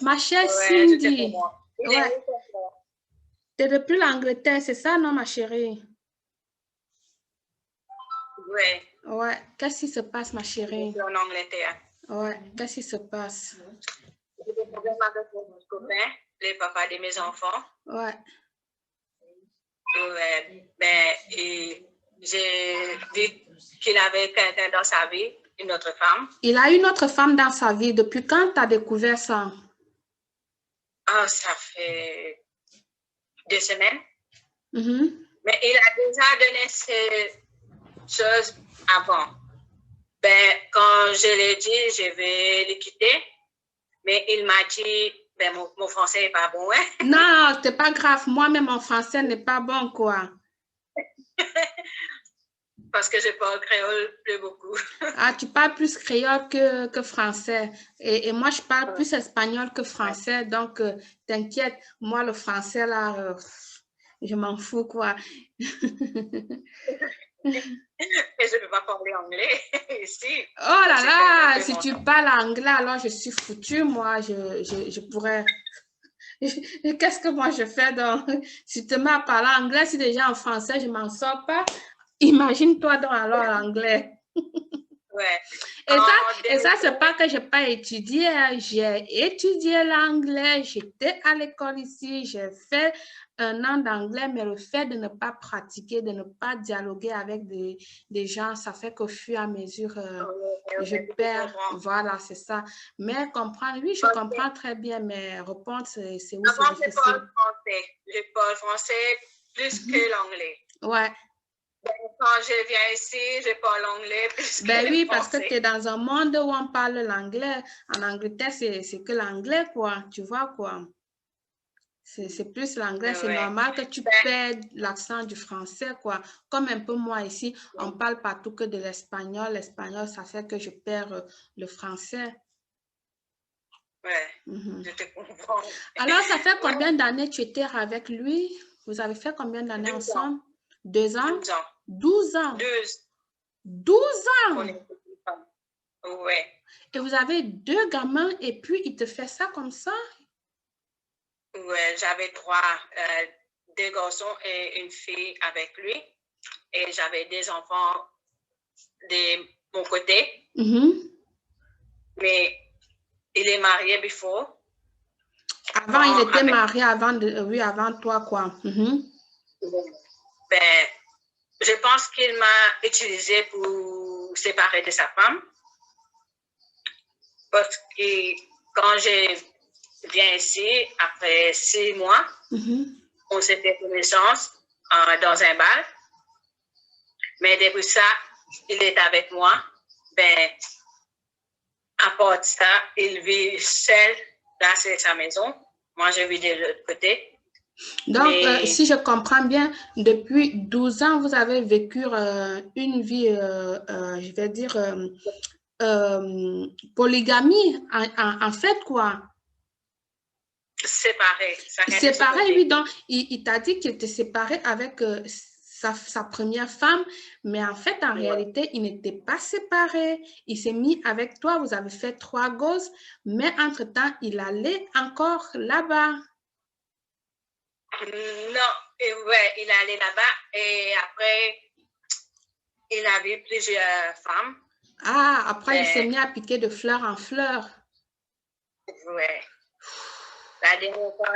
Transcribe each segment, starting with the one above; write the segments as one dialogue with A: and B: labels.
A: Ma chère
B: Ouais, je te
A: Cindy.
B: comprends.
A: Ouais. T'es depuis l'Angleterre, c'est ça, non, ma chérie?
B: Ouais.
A: Ouais. Qu'est-ce qui se passe, ma chérie?
B: Je suis en Angleterre.
A: Ouais. Qu'est-ce qui se passe?
B: J'ai des problèmes avec mon copain, les papas de mes enfants.
A: Ouais.
B: Ouais. Ben, et j'ai dit qu'il avait quelqu'un dans sa vie, une autre femme.
A: Il a une autre femme dans sa vie. Depuis quand tu as découvert ça?
B: Ah, ça fait 2 semaines.
A: Mm-hmm.
B: Mais il a déjà donné ces choses avant. Ben, quand je l'ai dit, je vais le quitter. Mais il m'a dit, ben, mon français n'est pas bon, hein?
A: Non, c'est pas grave. Moi-même, mon français n'est pas bon, quoi.
B: Parce que je parle créole plus beaucoup.
A: Ah, tu parles plus créole que français. Et moi, je parle plus espagnol que français. Donc, t'inquiète, moi, le français, là, je m'en fous, quoi.
B: Et je ne peux pas parler anglais ici.
A: Oh là là, si tu parles anglais, alors je suis foutue, moi, je pourrais... Qu'est-ce que moi je fais donc? Si tu m'as parlé anglais, si déjà en français, je m'en sors pas, imagine-toi donc alors l'anglais.
B: Ouais.
A: Et ça, c'est pas que j'ai pas étudié. J'ai étudié l'anglais. J'étais à l'école ici. J'ai fait 1 an d'anglais, mais le fait de ne pas pratiquer, de ne pas dialoguer avec des gens, ça fait qu'au fur et à mesure, je perds. Voilà, c'est ça. Mais comprendre, oui, je comprends très bien, mais répondre, c'est où c'est difficile.
B: Je parle français plus que l'anglais.
A: Ouais.
B: Quand je viens ici, je parle anglais plus que
A: Ben oui,
B: le
A: parce que
B: français.
A: tu es dans un monde où on parle l'anglais. En Angleterre, c'est que l'anglais, quoi. Tu vois, quoi. C'est plus l'anglais. C'est normal que tu perdes l'accent du français, quoi. Comme un peu moi ici, on parle partout que de l'espagnol. L'espagnol, ça fait que je perds le français.
B: Ouais, je te comprends.
A: Alors, ça fait combien d'années tu étais avec lui? Vous avez fait combien d'années ensemble? 2 ans?
B: 12 ans.
A: 12 ans? 12 ans?
B: Ouais.
A: Et vous avez 2 gamins et puis il te fait ça comme ça?
B: Ouais, j'avais 2 garçons et une fille avec lui. Et j'avais des enfants de mon côté.
A: Mm-hmm.
B: Mais il est marié before.
A: Avant, il était marié avant toi, quoi. Mm-hmm.
B: Ben, je pense qu'il m'a utilisé pour séparer de sa femme. Parce que quand je viens ici, après 6 mois, on s'est fait connaissance dans un bar. Mais depuis ça, il est avec moi. Ben, à part ça, il vit seul. Là, c'est sa maison. Moi, je vis de l'autre côté.
A: Donc, si je comprends bien, depuis 12 ans, vous avez vécu une vie, je vais dire, polygamie, en fait, quoi.
B: Séparé.
A: Séparé, oui. Donc, il t'a dit qu'il était séparé avec sa première femme, mais en fait, en réalité, il n'était pas séparé. Il s'est mis avec toi, vous avez fait 3 gosses, mais entre-temps, il allait encore là-bas.
B: Non, ouais, il est allé là-bas et après, il a vu plusieurs femmes.
A: Ah, après, il s'est mis à piquer de fleur en fleur.
B: Ouais. La dernière fois,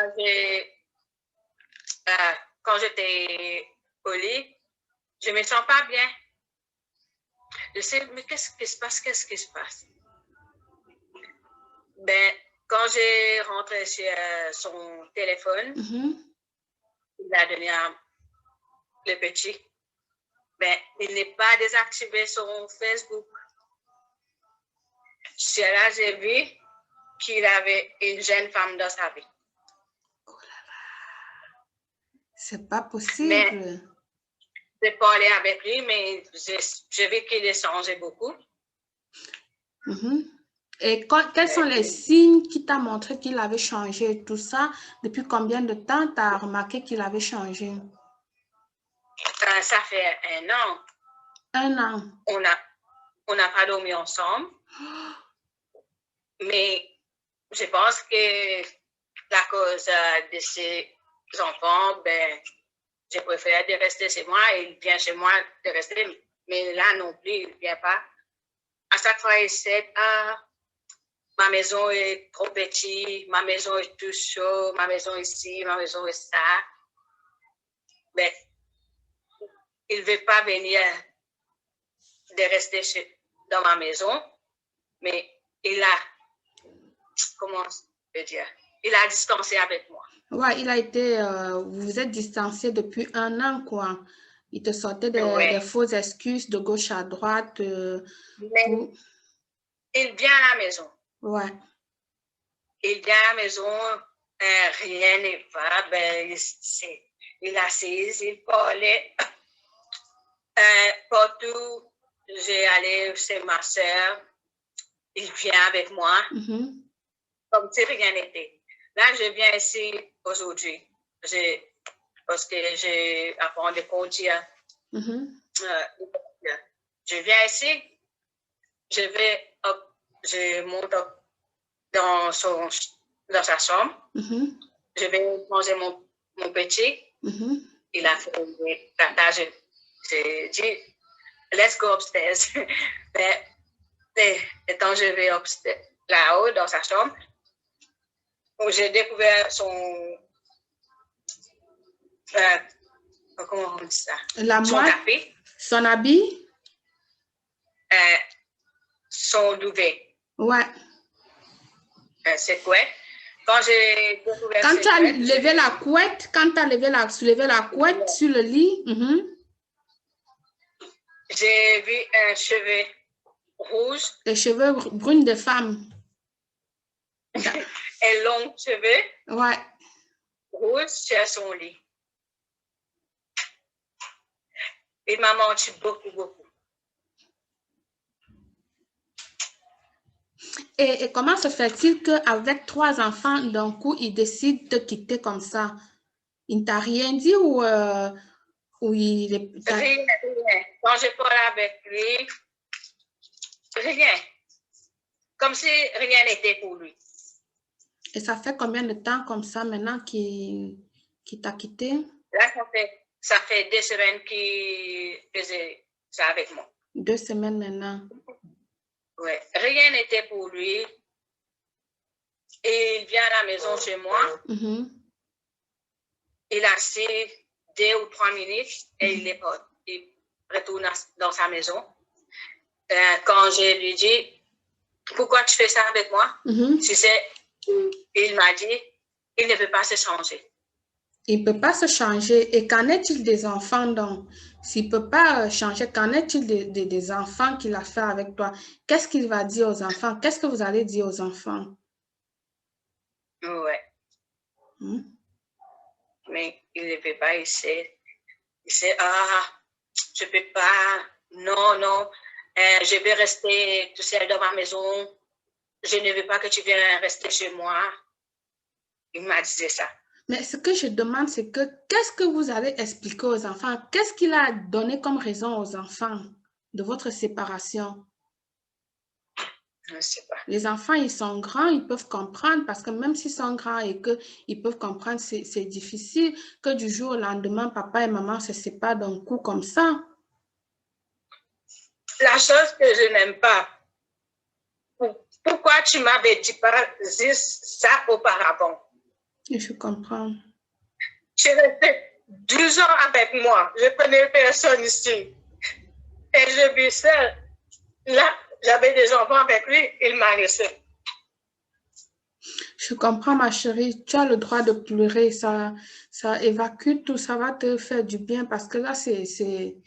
B: quand j'étais au lit, je me sens pas bien. Je sais, mais qu'est-ce qui se passe? Qu'est-ce qui se passe? Ben, quand j'ai rentré sur son téléphone, il a donné le petit. Ben, il n'est pas désactivé sur Facebook. C'est là j'ai vu qu'il avait une jeune femme dans sa vie.
A: Oh là là. C'est pas possible.
B: Mais j'ai parlé avec lui, mais j'ai vu qu'il a changé beaucoup.
A: Et quels sont les signes qui t'ont montré qu'il avait changé tout ça? Depuis combien de temps tu as remarqué qu'il avait changé?
B: Ça fait 1 an.
A: 1 an.
B: On n'a pas dormi ensemble. Mais je pense que la cause de ces enfants, ben, je préfère de rester chez moi et il vient chez moi de rester. Mais là non plus, il ne vient pas. À chaque fois, il sait, ma maison est trop petite, ma maison est tout chaud, ma maison ici, ma maison est ça. Mais il ne veut pas venir de rester dans ma maison, mais il a, comment je peux dire, il a distancé avec moi.
A: Ouais, il a été, vous vous êtes distancés depuis 1 an, quoi. Il te sortait des fausses excuses de gauche à droite.
B: Mais il vient à la maison.
A: Ouais.
B: Il vient à la maison, rien n'est pas, ben, il assise, il parlait. Partout, j'ai allé chez ma soeur, il vient avec moi, comme si rien n'était. Là, je viens ici aujourd'hui, parce que j'ai appris à conduire. Je viens ici, je monte dans sa chambre, je vais manger mon petit. Il a fait une tata, j'ai dit, let's go upstairs. Et quand je vais là-haut dans sa chambre, j'ai découvert son, comment on dit ça? Son tapis.
A: Son habit?
B: Son duvet.
A: Ouais.
B: Ses couettes. Quand j'ai découvert
A: quand tu as levé la couette, quand tu as soulevé la couette sur le lit,
B: j'ai vu un cheveu rouge.
A: Les cheveux bruns de femme.
B: Un long cheveu.
A: Ouais.
B: Rouge sur son lit. Il m'a menti beaucoup, beaucoup.
A: Et comment se fait-il qu'avec 3 enfants, d'un coup, il décide de quitter comme ça? Il ne t'a rien dit ou il est...
B: Rien. Quand je parle avec lui, rien. Comme si rien n'était pour lui.
A: Et ça fait combien de temps comme ça maintenant qu'il t'a quitté?
B: Là, ça fait 2 semaines qu'il faisait ça avec moi.
A: 2 semaines maintenant.
B: Oui, rien n'était pour lui. Et il vient à la maison chez moi. Il a assis 2 ou 3 minutes et il retourne dans sa maison. Quand je lui dis, pourquoi tu fais ça avec moi? Tu sais, il m'a dit, il ne peut pas se changer.
A: Il ne peut pas se changer. Et qu'en est-il des enfants donc? S'il ne peut pas changer, qu'en est-il des enfants qu'il a fait avec toi? Qu'est-ce qu'il va dire aux enfants? Qu'est-ce que vous allez dire aux enfants?
B: Oui. Mais il ne peut pas, il sait, je ne peux pas, non, je vais rester tout seul dans ma maison, je ne veux pas que tu viennes rester chez moi. Il m'a dit ça.
A: Mais ce que je demande, c'est qu'est-ce que vous allez expliquer aux enfants? Qu'est-ce qu'il a donné comme raison aux enfants de votre séparation?
B: Je ne sais pas.
A: Les enfants, ils sont grands, ils peuvent comprendre parce que même s'ils sont grands et qu'ils peuvent comprendre, c'est difficile que du jour au lendemain, papa et maman se séparent d'un coup comme ça.
B: La chose que je n'aime pas, pourquoi tu m'avais dit pas ça auparavant?
A: Je comprends.
B: Tu restais 12 ans avec moi. Je connais personne ici. Et je vis seule. Là, j'avais des enfants avec lui, il m'a laissé.
A: Je comprends, ma chérie. Tu as le droit de pleurer. Ça évacue tout. Ça va te faire du bien parce que là, c'est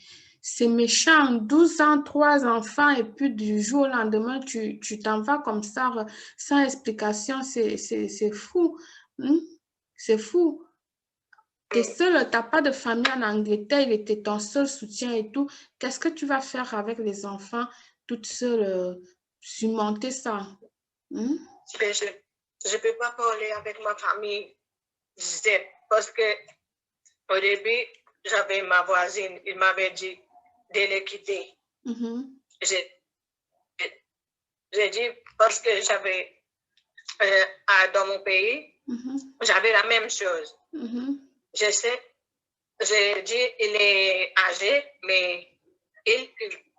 A: méchant. 12 ans, 3 enfants et puis du jour au lendemain, tu t'en vas comme ça, sans explication. C'est fou. C'est fou. Tu es seule, tu n'as pas de famille en Angleterre, il était ton seul soutien et tout. Qu'est-ce que tu vas faire avec les enfants toute seule, surmonter ça?
B: Je ne peux pas parler avec ma famille parce que au début, j'avais ma voisine, il m'avait dit de les quitter. J'ai dit parce que j'avais dans mon pays, j'avais la même chose. Je sais, j'ai dit, il est âgé, mais il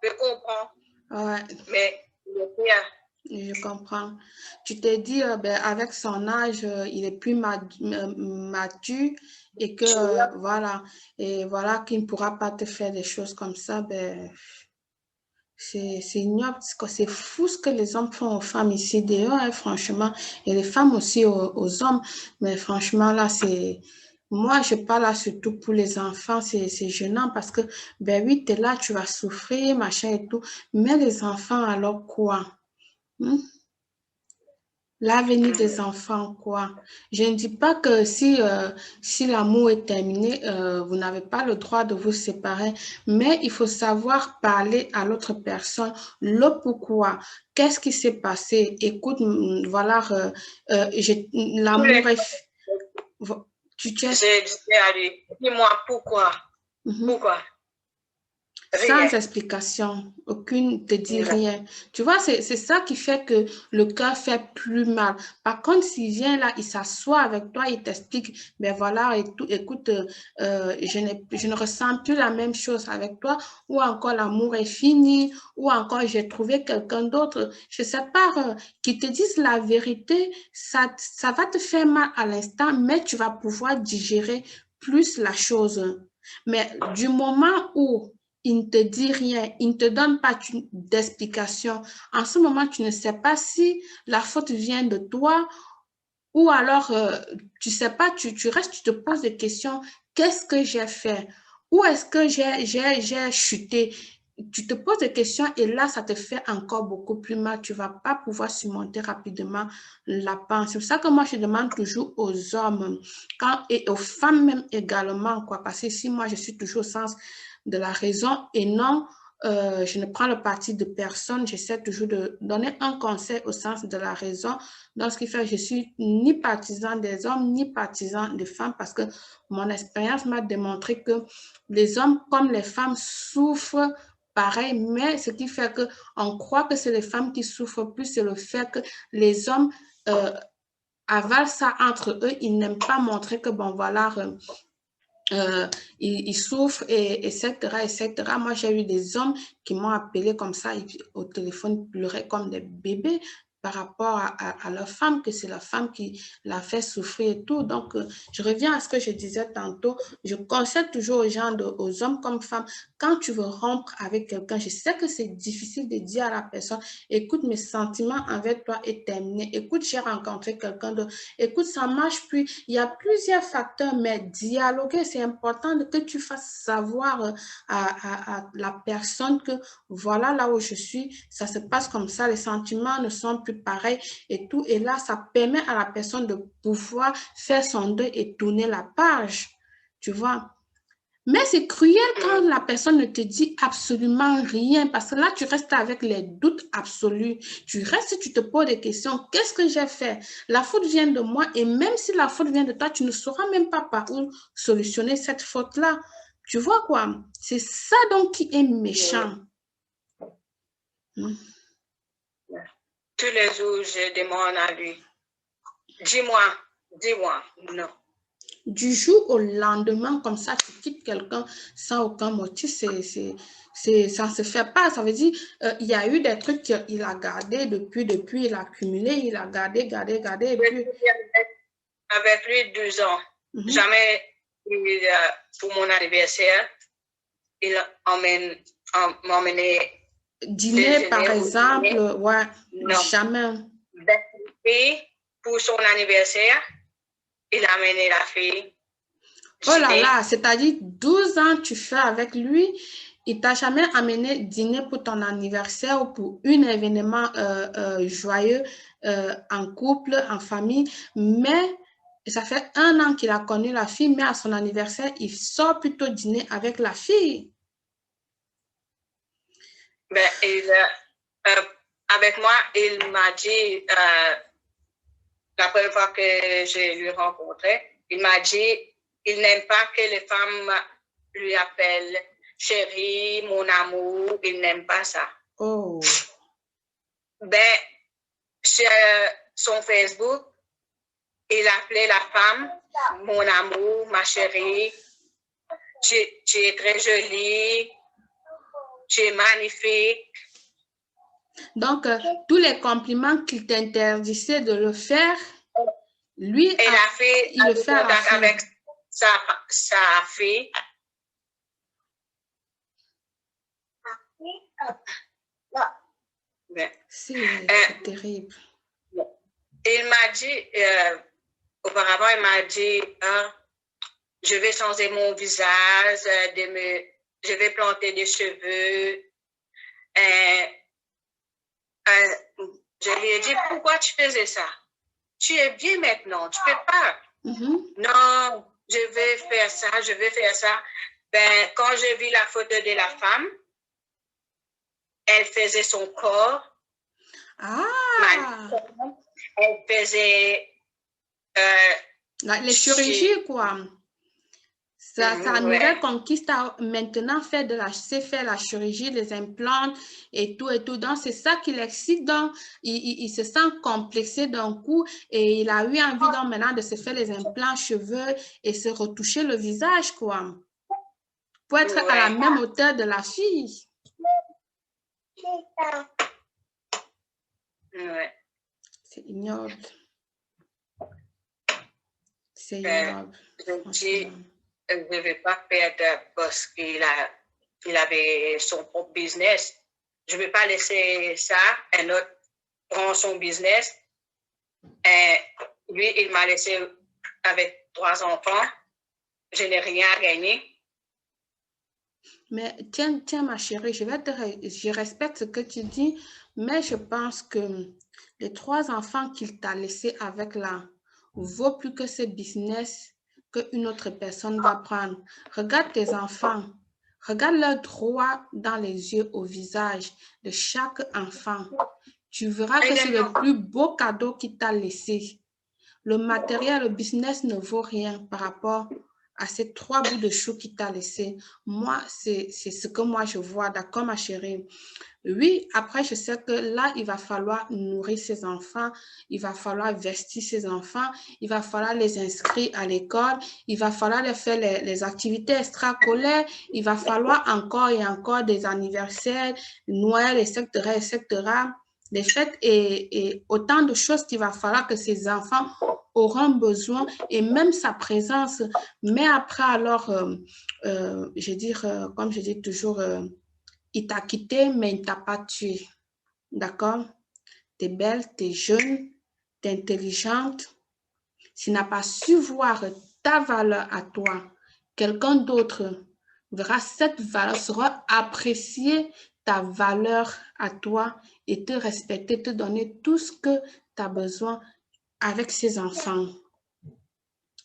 B: peut comprendre.
A: Ouais.
B: Mais le pire.
A: Je comprends. Tu t'es dit, ben, avec son âge, il est plus mature et que, voilà, qu'il ne pourra pas te faire des choses comme ça, ben, c'est ignoble, c'est fou ce que les hommes font aux femmes ici dehors, hein, franchement, et les femmes aussi aux hommes, mais franchement, là, c'est... Moi, je parle là surtout pour les enfants, c'est gênant parce que, ben oui, tu es là, tu vas souffrir, machin et tout, mais les enfants, alors quoi? L'avenir des enfants, quoi. Je ne dis pas que si l'amour est terminé, vous n'avez pas le droit de vous séparer, mais il faut savoir parler à l'autre personne, le pourquoi. Qu'est-ce qui s'est passé? Écoute, voilà, l'amour est...
B: J'ai dit à lui, dis-moi pourquoi. Pourquoi?
A: Sans explication, aucune te dit rien. Tu vois, c'est ça qui fait que le cœur fait plus mal. Par contre, s'il vient là, il s'assoit avec toi, il t'explique, ben voilà, écoute, je ne ressens plus la même chose avec toi, ou encore l'amour est fini, ou encore j'ai trouvé quelqu'un d'autre. Je sais pas, qu'ils te disent la vérité, ça va te faire mal à l'instant, mais tu vas pouvoir digérer plus la chose. Mais du moment où il ne te dit rien, il ne te donne pas d'explication. En ce moment, tu ne sais pas si la faute vient de toi ou alors, tu ne sais pas, tu restes, tu te poses des questions. Qu'est-ce que j'ai fait? Où est-ce que j'ai chuté? Tu te poses des questions et là, ça te fait encore beaucoup plus mal. Tu ne vas pas pouvoir surmonter rapidement la pente. C'est pour ça que moi, je demande toujours aux hommes et aux femmes même également, quoi. Parce que si moi, je suis toujours au sens de la raison et non, je ne prends le parti de personne. J'essaie toujours de donner un conseil au sens de la raison. Donc, ce qui fait que je suis ni partisan des hommes, ni partisan des femmes, parce que mon expérience m'a démontré que les hommes comme les femmes souffrent pareil, mais ce qui fait qu'on croit que c'est les femmes qui souffrent plus, c'est le fait que les hommes avalent ça entre eux. Ils n'aiment pas montrer que, bon, voilà... ils souffrent, etc., etc. Moi, j'ai eu des hommes qui m'ont appelé comme ça, au téléphone, pleuraient comme des bébés par rapport à leur femme, que c'est la femme qui l'a fait souffrir et tout. Donc, je reviens à ce que je disais tantôt. Je conseille toujours aux gens, aux hommes comme femmes, quand tu veux rompre avec quelqu'un, je sais que c'est difficile de dire à la personne, écoute, mes sentiments envers toi est terminé. Écoute, j'ai rencontré quelqu'un d'autre. Écoute, ça marche plus. Il y a plusieurs facteurs, mais dialoguer, c'est important que tu fasses savoir à la personne que voilà là où je suis, ça se passe comme ça, les sentiments ne sont plus pareils et tout. Et là, ça permet à la personne de pouvoir faire son deuil et tourner la page, tu vois. Mais c'est cruel quand la personne ne te dit absolument rien parce que là, tu restes avec les doutes absolus. Tu restes, tu te poses des questions. Qu'est-ce que j'ai fait? La faute vient de moi et même si la faute vient de toi, tu ne sauras même pas par où solutionner cette faute-là. Tu vois quoi? C'est ça donc qui est méchant.
B: Tous les jours, je demande à lui, dis-moi, non.
A: Du jour au lendemain, comme ça, tu quittes quelqu'un sans aucun motif, ça ne se fait pas. Ça veut dire, il y a eu des trucs qu'il a gardés depuis, il a accumulé, il a gardé. Et puis...
B: Avec lui 12 ans, jamais pour mon anniversaire, il m'a emmené
A: dîner, par exemple, ouais, non. Jamais.
B: Pour son anniversaire, il a amené la fille.
A: Oh là là, c'est-à-dire 12 ans tu fais avec lui, il t'a jamais amené dîner pour ton anniversaire ou pour un événement joyeux en couple, en famille, mais ça fait 1 an qu'il a connu la fille, mais à son anniversaire, il sort plutôt dîner avec la fille.
B: Ben, avec moi, il m'a dit, la première fois que je lui rencontré, il m'a dit, il n'aime pas que les femmes lui appellent chérie, mon amour, il n'aime pas ça.
A: Oh.
B: Ben, son Facebook, il appelait la femme, mon amour, ma chérie, tu es très jolie, tu es magnifique.
A: Donc, tous les compliments qu'il t'interdisait de le faire, lui,
B: il le fait à la fin. Avec sa fille.
A: C'est terrible.
B: Il m'a dit, auparavant, il m'a dit, je vais changer mon visage, je vais planter des cheveux. Je lui ai dit, pourquoi tu faisais ça? Tu es bien maintenant, tu peux pas. Non, je vais faire ça, je vais faire ça. Ben, quand j'ai vu la photo de la femme, elle faisait son corps. Elle faisait
A: les chirurgies, quoi. Sa nouvelle conquiste a maintenant sait faire la chirurgie, les implants et tout et tout. Donc, c'est ça qui l'excite. Donc, il se sent complexé d'un coup et il a eu envie donc maintenant de se faire les implants cheveux et se retoucher le visage, quoi. Pour être à la même hauteur de la fille. C'est ignoble. C'est ignoble.
B: Je ne vais pas perdre parce qu'il avait son propre business. Je ne vais pas laisser ça, un autre prend son business. Et lui, il m'a laissé avec 3 enfants. Je n'ai rien gagné.
A: Mais tiens, ma chérie, je respecte ce que tu dis, mais je pense que les 3 enfants qu'il t'a laissés avec là vaut plus que ce business qu'une autre personne va prendre. Regarde tes enfants. Regarde leur droit dans les yeux, au visage de chaque enfant. Tu verras que c'est le plus beau cadeau qu'il t'a laissé. Le matériel, le business ne vaut rien par rapport à ces 3 bouts de chou qu'il t'a laissé. Moi, c'est ce que moi je vois. D'accord, ma chérie? Oui, après, je sais que là, il va falloir nourrir ses enfants, il va falloir vestir ses enfants, il va falloir les inscrire à l'école, il va falloir les faire les activités extrascolaires, il va falloir encore et encore des anniversaires, Noël, etc., des fêtes et autant de choses qu'il va falloir que ces enfants auront besoin et même sa présence. Mais après, alors, je veux dire, comme je dis toujours, il t'a quitté, mais il ne t'a pas tué. D'accord? Tu es belle, tu es jeune, tu es intelligente. S'il n'a pas su voir ta valeur à toi, quelqu'un d'autre verra cette valeur, saura apprécier ta valeur à toi et te respecter, te donner tout ce que tu as besoin avec ses enfants.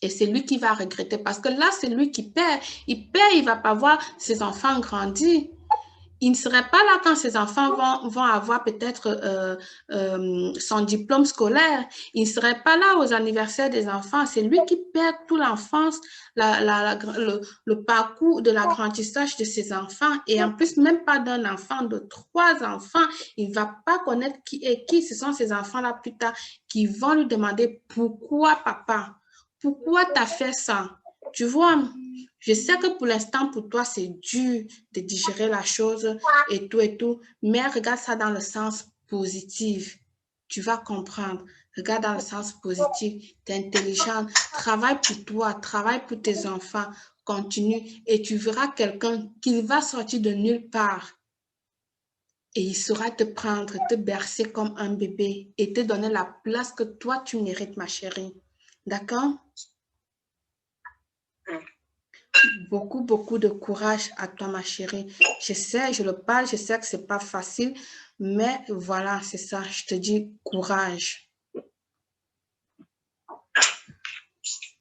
A: Et c'est lui qui va regretter parce que là, c'est lui qui perd. Il perd, il ne va pas voir ses enfants grandir. Il ne serait pas là quand ses enfants vont avoir peut-être son diplôme scolaire. Il ne serait pas là aux anniversaires des enfants. C'est lui qui perd toute l'enfance, le parcours de l'apprentissage de ses enfants. Et en plus, même pas d'un enfant, de 3 enfants. Il ne va pas connaître qui est qui. Ce sont ces enfants-là plus tard qui vont lui demander « Pourquoi, papa? Pourquoi tu as fait ça? » Tu vois, je sais que pour l'instant, pour toi, c'est dur de digérer la chose et tout, mais regarde ça dans le sens positif. Tu vas comprendre. Regarde dans le sens positif. Tu es intelligente. Travaille pour toi, travaille pour tes enfants. Continue et tu verras quelqu'un qui va sortir de nulle part. Et il saura te prendre, te bercer comme un bébé et te donner la place que toi, tu mérites, ma chérie. D'accord? Beaucoup de courage à toi, ma chérie. Je sais, je le parle, je sais que c'est pas facile, mais voilà, c'est ça. Je te dis courage.